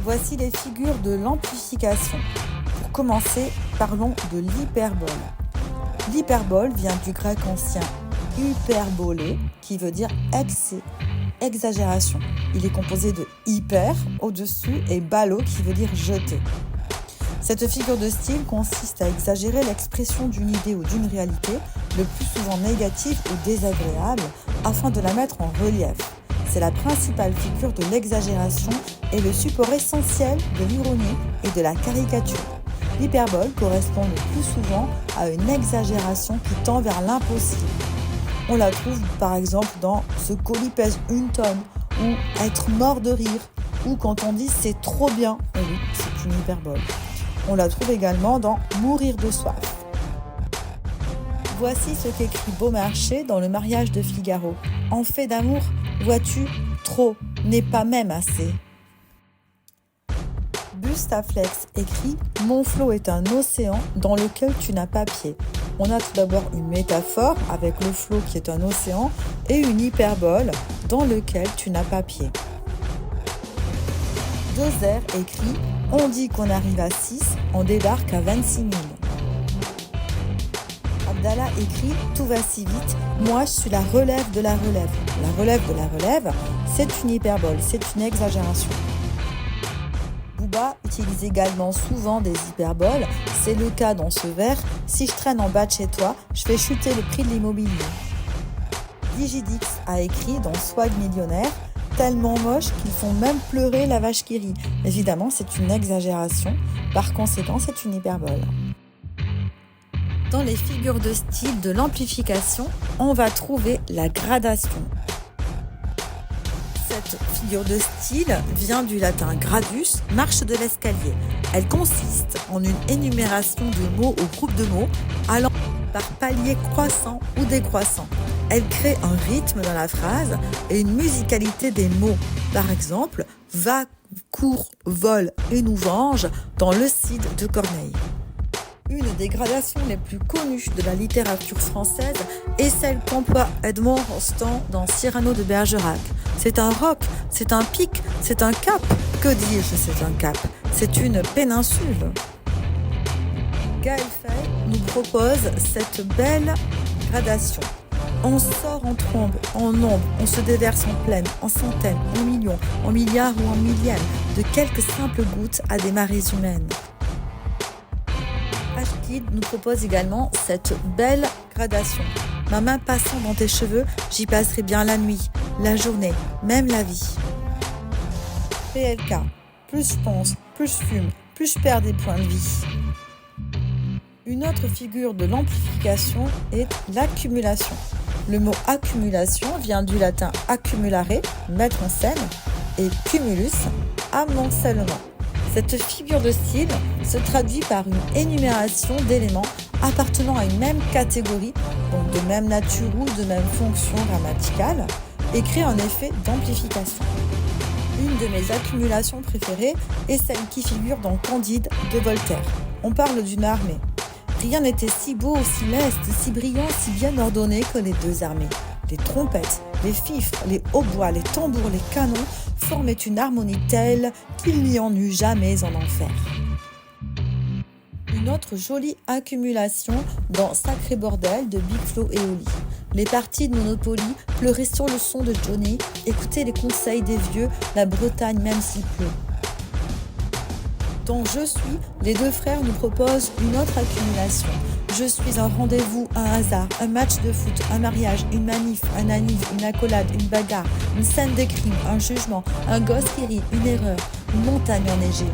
Voici les figures de l'amplification. Pour commencer, parlons de l'hyperbole. L'hyperbole vient du grec ancien hyperbolé, qui veut dire excès, exagération. Il est composé de hyper au-dessus et balo qui veut dire jeter. Cette figure de style consiste à exagérer l'expression d'une idée ou d'une réalité, le plus souvent négative ou désagréable, afin de la mettre en relief. C'est la principale figure de l'exagération et le support essentiel de l'ironie et de la caricature. L'hyperbole correspond le plus souvent à une exagération qui tend vers l'impossible. On la trouve par exemple dans « ce colis pèse une tonne » ou « être mort de rire » ou quand on dit « c'est trop bien ». Et oui, c'est une hyperbole. On la trouve également dans « mourir de soif ». Voici ce qu'écrit Beaumarchais dans Le mariage de Figaro. « En fait d'amour, vois-tu, trop, n'est pas même assez ». Bustaflex écrit « Mon flot est un océan dans lequel tu n'as pas pied ». On a tout d'abord une métaphore avec le flot qui est un océan et une hyperbole dans lequel tu n'as pas pied. Dozer écrit « On dit qu'on arrive à 6, on débarque à 26 000 ». Abdallah écrit « Tout va si vite, moi je suis la relève de la relève ». La relève de la relève, c'est une hyperbole, c'est une exagération. Booba utilise également souvent des hyperboles, c'est le cas dans ce vers « Si je traîne en bas de chez toi, je fais chuter le prix de l'immobilier ». Digidix a écrit dans Swag Millionnaire « Tellement moche qu'ils font même pleurer la vache qui rit ». Évidemment, c'est une exagération, par conséquent, c'est une hyperbole. Dans les figures de style de l'amplification, on va trouver la gradation. Cette figure de style vient du latin gradus, marche de l'escalier. Elle consiste en une énumération de mots ou groupes de mots allant par paliers croissants ou décroissants. Elle crée un rythme dans la phrase et une musicalité des mots. Par exemple, va, court, vole et nous venge dans Le Cid de Corneille. Une des gradations les plus connues de la littérature française est celle qu'emploie Edmond Rostand dans Cyrano de Bergerac. C'est un roc, c'est un pic, c'est un cap. Que dis-je, c'est un cap? C'est une péninsule. Gaël Faye nous propose cette belle gradation. On sort en trombe, en nombre, on se déverse en pleine, en centaines, en millions, en milliards ou en millièmes, de quelques simples gouttes à des marées humaines. H-Kid nous propose également cette belle gradation. Ma main passant dans tes cheveux, j'y passerai bien la nuit, la journée, même la vie. PLK, plus je pense, plus je fume, plus je perds des points de vie. Une autre figure de l'amplification est l'accumulation. Le mot accumulation vient du latin accumulare, mettre en scène, et cumulus, amoncellement. Cette figure de style se traduit par une énumération d'éléments appartenant à une même catégorie, donc de même nature ou de même fonction grammaticale, et crée un effet d'amplification. Une de mes accumulations préférées est celle qui figure dans Candide de Voltaire. On parle d'une armée. Rien n'était si beau, si leste, si brillant, si bien ordonné que les deux armées. Les trompettes, les fifres, les hautbois, les tambours, les canons formaient une harmonie telle qu'il n'y en eut jamais en enfer. Une autre jolie accumulation dans Sacré Bordel de Big Flo et Oli. Les parties de Monopoly pleuraient sur le son de Johnny, écoutez les conseils des vieux, la Bretagne même s'il pleut. Dans Je suis, les deux frères nous proposent une autre accumulation. Je suis un rendez-vous, un hasard, un match de foot, un mariage, une manif, un anniv, une accolade, une bagarre, une scène de crime, un jugement, un gosse qui rit, une erreur, une montagne enneigée.